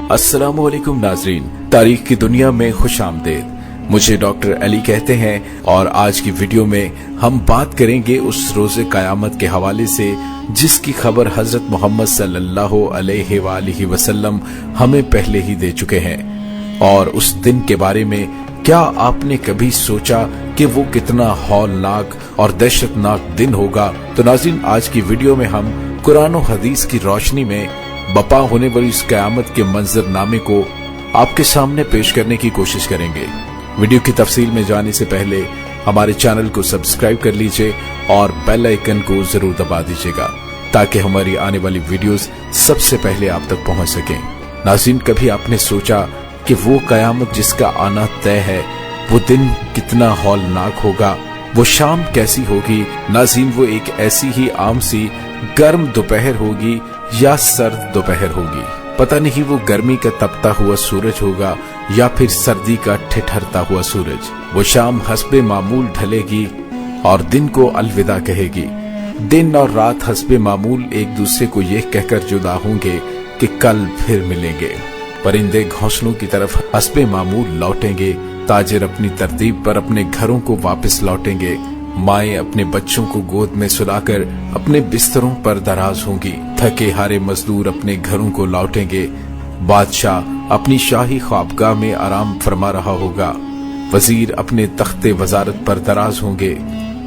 अस्सलामु अलैकुम नाजरीन, तारीख की दुनिया में खुश आमदेद। मुझे डॉक्टर अली कहते हैं और आज की वीडियो में हम बात करेंगे उस रोज़े क़यामत के हवाले से जिसकी खबर हजरत मोहम्मद सल्लल्लाहु अलैहि वसल्लम हमें पहले ही दे चुके हैं। और उस दिन के बारे में क्या आपने कभी सोचा कि वो कितना हौलनाक और दहशतनाक दिन होगा? तो नाज़रीन, आज की वीडियो में हम कुरान और हदीस की रोशनी में बपा होने वाली इस क़यामत के मंजरनामे को आपके सामने पेश करने की कोशिश करेंगे। वीडियो की तफसील में जाने से पहले हमारे चैनल को सब्सक्राइब कर लीजिए और बेल आइकन को जरूर दबा दीजिएगा ताकि हमारी आने वाली वीडियोस सबसे पहले आप तक पहुंच सकें। नाज़रीन, कभी आपने सोचा कि वो क़यामत जिसका आना तय है वो दिन कितना हौलनाक होगा, वो शाम कैसी होगी? नाज़रीन, वो एक ऐसी ही आम सी गर्म दोपहर होगी या सर्द दोपहर होगी। पता नहीं वो गर्मी का तपता हुआ सूरज होगा या फिर सर्दी का ठिठरता हुआ सूरज। वो शाम हस्बे मामूल ढलेगी और दिन को अलविदा कहेगी। दिन और रात हस्बे मामूल एक दूसरे को ये कहकर जुदा होंगे कि कल फिर मिलेंगे। परिंदे घोंसलों की तरफ हस्बे मामूल लौटेंगे, ताजिर अपनी तरतीब पर अपने घरों को वापस लौटेंगे, माएं अपने बच्चों को गोद में सुलाकर अपने बिस्तरों पर दराज होंगी, थके हारे मजदूर अपने घरों को लौटेंगे, बादशाह अपनी शाही ख्वाबगाह में आराम फरमा रहा होगा, वजीर अपने तख्ते वजारत पर दराज होंगे,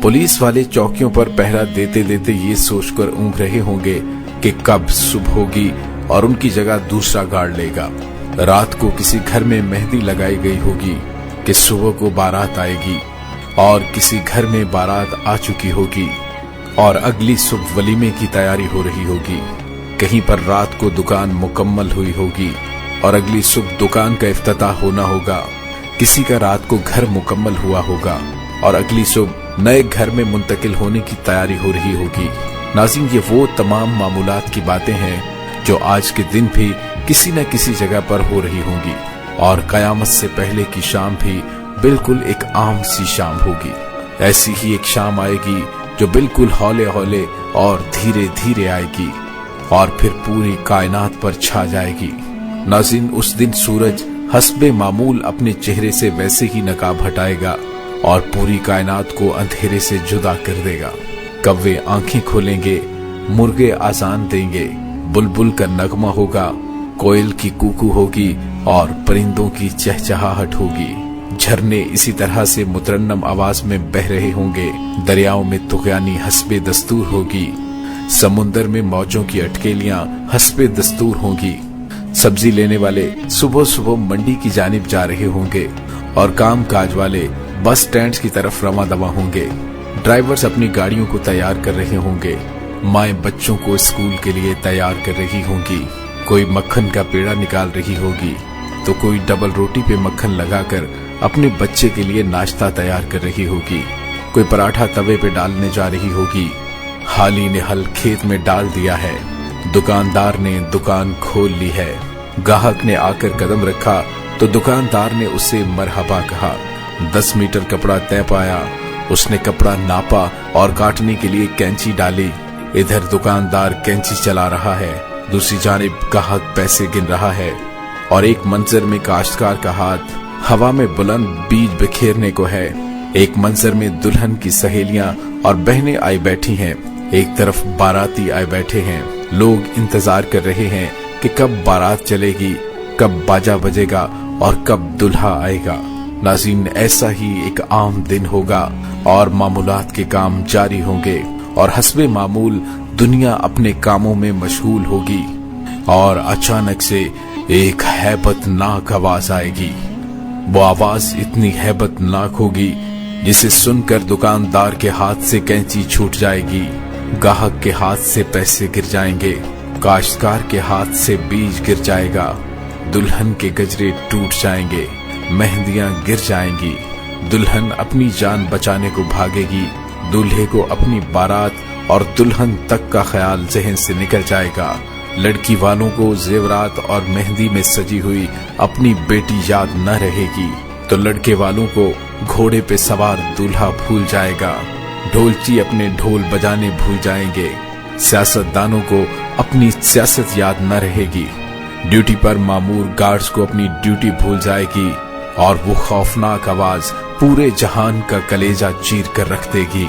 पुलिस वाले चौकियों पर पहरा देते देते ये सोचकर ऊँघ रहे होंगे कि कब सुबह होगी और उनकी जगह दूसरा गार्ड लेगा। रात को किसी घर में मेहंदी लगाई गई होगी कि सुबह को बारात आएगी और किसी घर में बारात आ चुकी होगी और अगली सुबह वलीमे की तैयारी हो रही होगी। कहीं पर रात को दुकान मुकम्मल हुई होगी और अगली सुबह दुकान का इफ्तिताह होना होगा। किसी का रात को घर मुकम्मल हुआ होगा और अगली सुबह नए घर में मुंतकिल होने की तैयारी हो रही होगी। नाज़रीन, ये वो तमाम मामूलात की बातें हैं जो आज के दिन भी किसी न किसी जगह पर हो रही होंगी और क़यामत से पहले की शाम भी बिल्कुल एक आम सी शाम होगी। ऐसी ही एक शाम आएगी जो बिल्कुल हौले हौले और धीरे धीरे आएगी और फिर पूरी कायनात पर छा जाएगी। नाज़रीन, उस दिन सूरज हस्बे मामूल अपने चेहरे से वैसे ही नकाब हटाएगा और पूरी कायनात को अंधेरे से जुदा कर देगा। कव्वे आंखें खोलेंगे, मुर्गे आजान देंगे, बुलबुल का नगमा होगा, कोयल की कूकू होगी और परिंदों की चहचहाहट होगी। झरने इसी तरह से मुतरन्नम आवाज में बह रहे होंगे, दरियाओं में तुग़यानी हस्बे दस्तूर होगी, समुंदर में मौजों की अटकेलियां हस्बे दस्तूर होंगी। सब्जी लेने वाले सुबह सुबह मंडी की जानिब जा रहे होंगे और काम काज वाले बस स्टैंड की तरफ रवां दवा होंगे। ड्राइवर्स अपनी गाड़ियों को तैयार कर रहे होंगे, माएं बच्चों को स्कूल के लिए तैयार कर रही होंगी, कोई मक्खन का पेड़ा निकाल रही होगी तो कोई डबल रोटी पे मक्खन लगाकर अपने बच्चे के लिए नाश्ता तैयार कर रही होगी, कोई पराठा तवे पे डालने जा रही होगी। हाली ने हल खेत में डाल दिया है, दुकानदार ने दुकान खोल ली है। गाहक ने आकर कदम रखा तो दुकानदार ने उसे मरहबा कहा। 10 मीटर कपड़ा तय पाया, उसने कपड़ा नापा और काटने के लिए कैंची डाली। इधर दुकानदार कैंची चला रहा है, दूसरी जानिब गाहक पैसे गिन रहा है और एक मंजर में काश्तकार का हाथ हवा में बुलंद बीज बिखेरने को है। एक मंजर में दुल्हन की सहेलियां और बहनें आई बैठी हैं, एक तरफ बाराती आए बैठे हैं। लोग इंतजार कर रहे हैं कि कब बारात चलेगी, कब बाजा बजेगा और कब दुल्हा आएगा। नाज़रीन, ऐसा ही एक आम दिन होगा और मामूलात के काम जारी होंगे और हस्बे मामूल दुनिया अपने कामों में मशगूल होगी और अचानक से एक हैबतनाक आवाज आएगी। वो आवाज इतनी हैबतनाक होगी जिसे सुनकर दुकानदार के हाथ से कैंची छूट जाएगी, गाहक के हाथ से पैसे गिर जाएंगे, काश्तकार के हाथ से बीज गिर जाएगा, दुल्हन के गजरे टूट जाएंगे, मेहंदियां गिर जाएंगी, दुल्हन अपनी जान बचाने को भागेगी, दूल्हे को अपनी बारात और दुल्हन तक का ख्याल जहन से निकल जाएगा, लड़की वालों को जेवरात और मेहंदी में सजी हुई अपनी बेटी याद न रहेगी तो लड़के वालों को घोड़े पे सवार दूल्हा भूल जाएगा, ढोलची अपने ढोल बजाने भूल जाएंगे, सियासतदानों को अपनी सियासत याद न रहेगी, ड्यूटी पर मामूर गार्ड्स को अपनी ड्यूटी भूल जाएगी और वो खौफनाक आवाज पूरे जहान का कलेजा चीर कर रख देगी।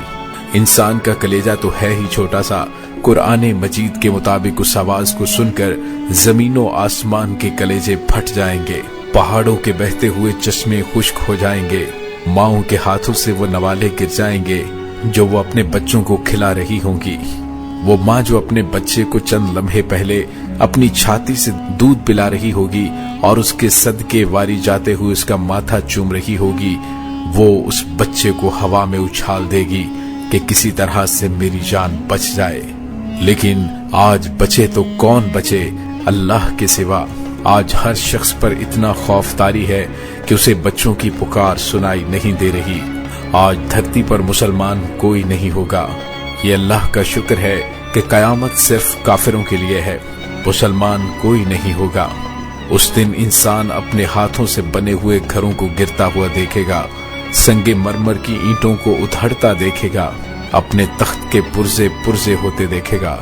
इंसान का कलेजा तो है ही छोटा सा, कुरान मजीद के मुताबिक उस आवाज को सुनकर जमीनों आसमान के कलेजे फट जाएंगे, पहाड़ों के बहते हुए चश्मे खुश्क हो जाएंगे, माओं के हाथों से वो नवाले गिर जाएंगे जो वो अपने बच्चों को खिला रही होंगी। वो माँ जो अपने बच्चे को चंद लम्हे पहले अपनी छाती से दूध पिला रही होगी और उसके सदके वारी जाते हुए उसका माथा चूम रही होगी, वो उस बच्चे को हवा में उछाल देगी कि किसी तरह से मेरी जान बच जाए। लेकिन आज बचे तो कौन बचे अल्लाह के सिवा। आज हर शख्स पर इतना खौफ तारी है कि उसे बच्चों की पुकार सुनाई नहीं दे रही। आज धरती पर मुसलमान कोई नहीं होगा। ये अल्लाह का शुक्र है कि कयामत सिर्फ काफिरों के लिए है, मुसलमान कोई नहीं होगा। उस दिन इंसान अपने हाथों से बने हुए घरों को गिरता हुआ देखेगा, संगे मरमर की ईंटों को उधड़ता देखेगा, अपने तख्त के पुर्जे पुर्जे होते देखेगा,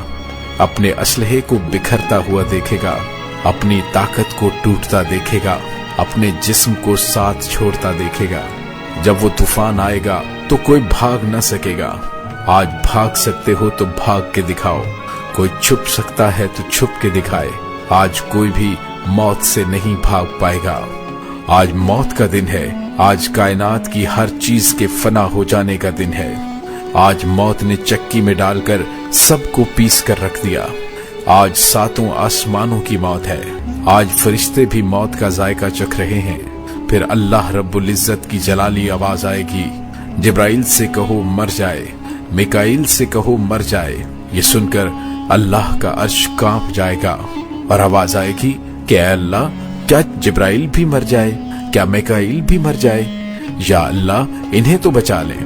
अपने असलहे को बिखरता हुआ देखेगा, अपनी ताकत को टूटता देखेगा, अपने जिस्म को साथ छोड़ता देखेगा। जब वो तूफान आएगा तो कोई भाग न सकेगा। आज भाग सकते हो तो भाग के दिखाओ, कोई छुप सकता है तो छुप के दिखाए। आज कोई भी मौत से नहीं भाग पाएगा। आज मौत का दिन है, आज कायनात की हर चीज के फना हो जाने का दिन है। आज मौत ने चक्की में डालकर सबको पीस कर रख दिया। आज सातों आसमानों की मौत है। आज फरिश्ते भी मौत का जायका चख रहे हैं। फिर अल्लाह रब्बुल इज्जत की जलाली आवाज आएगी, जिब्राइल से कहो मर जाए, मिकाइल से कहो मर जाए। ये सुनकर अल्लाह का अर्श कांप जाएगा और आवाज आएगी कि ऐ अल्लाह, क्या जिब्राइल भी मर जाए, क्या मिकाइल भी मर जाए? या अल्लाह, इन्हें तो बचा ले,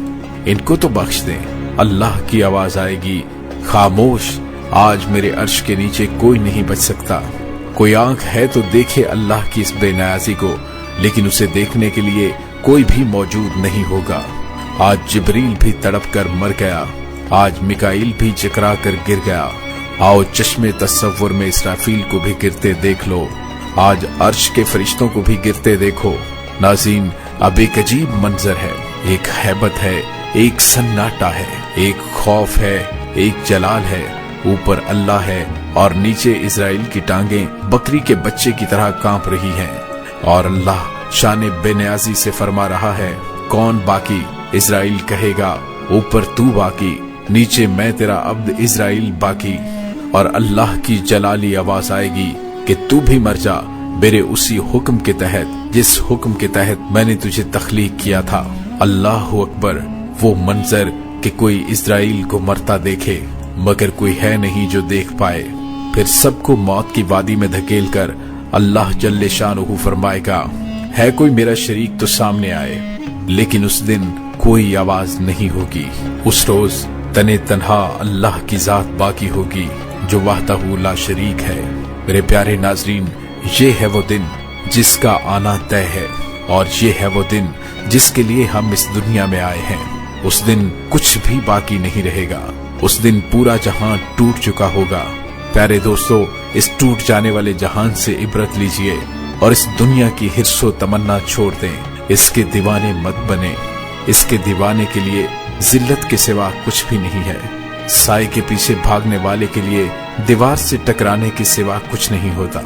इनको तो बख्श दे। अल्लाह की आवाज आएगी, खामोश, आज मेरे अर्श के नीचे कोई नहीं बच सकता। कोई आंख है तो देखे अल्लाह की इस बेनियाजी को, लेकिन उसे देखने के लिए कोई भी मौजूद नहीं होगा। आज जिब्रील भी तड़प कर मर गया, आज मिकाइल भी चकरा कर गिर गया। आओ चश्मे तसव्वुर में इसराफील को भी गिरते देख लो, आज अर्श के फरिश्तों को भी गिरते देखो। नाज़रीन, अब एक अजीब मंजर है, एक हैबत है, एक सन्नाटा है, एक खौफ है, एक जलाल है। ऊपर अल्लाह है और नीचे इजराइल की टांगें बकरी के बच्चे की तरह कांप रही हैं। और अल्लाह शान बेनियाजी से फरमा रहा है, कौन बाकी? इजराइल कहेगा, ऊपर तू बाकी, नीचे मैं तेरा अब्द इजराइल बाकी। और अल्लाह की जलाली आवाज आएगी कि तू भी मर जा मेरे उसी हुक्म के तहत, जिस हुक्म के तहत मैंने तुझे तख्लीक किया था। अल्लाह अकबर। वो मंजर कि कोई इजराइल को मरता देखे, मगर कोई है नहीं जो देख पाए। फिर सबको मौत की वादी में धकेल कर अल्लाह जल्ले शानहू फरमाएगा, है कोई मेरा शरीक तो सामने आए। लेकिन उस दिन कोई आवाज नहीं होगी। उस रोज तने तन्हा अल्लाह की जात बाकी होगी जो वहदहू ला शरीक है। मेरे प्यारे नाजरीन, ये है वो दिन जिसका आना तय है, और ये है वो दिन जिसके लिए हम इस दुनिया में आए हैं। उस दिन कुछ भी बाकी नहीं रहेगा। उस दिन पूरा जहां टूट चुका होगा। प्यारे दोस्तों, इस टूट जाने वाले जहान से इबरत लीजिए और इस दुनिया की हिर्सो तमन्ना छोड़ दें। इसके दीवाने मत बने। इसके दीवाने के लिए जिल्लत के सिवा कुछ भी नहीं है। साए के पीछे भागने वाले के लिए दीवार से टकराने के सिवा कुछ नहीं होता।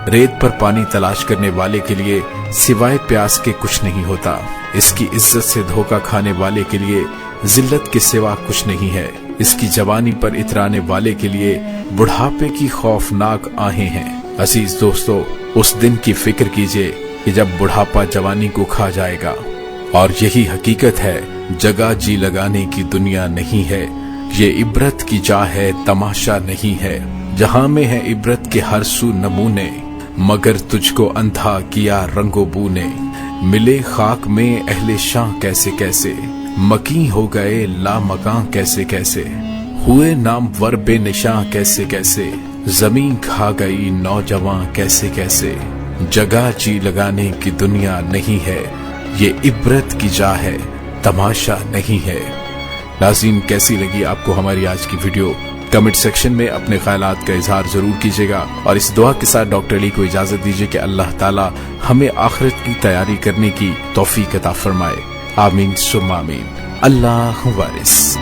रेत पर पानी तलाश करने वाले के लिए सिवाय प्यास के कुछ नहीं होता। इसकी इज्जत से धोखा खाने वाले के लिए जिल्लत के सिवा कुछ नहीं है। इसकी जवानी पर इतराने वाले के लिए बुढ़ापे की खौफनाक आहें हैं। अजीज दोस्तों, उस दिन की फिक्र कीजिए कि जब बुढ़ापा जवानी को खा जाएगा। और यही हकीकत है, जगह जी लगाने की दुनिया नहीं है। ये इबरत की जा है, तमाशा नहीं है। जहां में है इबरत के हर सू नमूने, मगर तुझको अंधा किया रंगो बू ने। मिले खाक में अहले शाह कैसे कैसे, मकी हो गए लामकां कैसे कैसे। हुए नामवर बेनिशां कैसे कैसे, जमीन खा गई नौजवान कैसे कैसे। जगह जी लगाने की दुनिया नहीं है, ये इबरत की जा है, तमाशा नहीं है। नाज़रीन, कैसी लगी आपको हमारी आज की वीडियो? कमेंट सेक्शन में अपने ख्यालात का इजहार जरूर कीजिएगा और इस दुआ के साथ डॉक्टर अली को इजाजत दीजिए कि अल्लाह ताला हमें आखिरत की तैयारी करने की तौफीक अता फरमाए। आमीन सुम्मा आमीन। अल्लाह वारिस।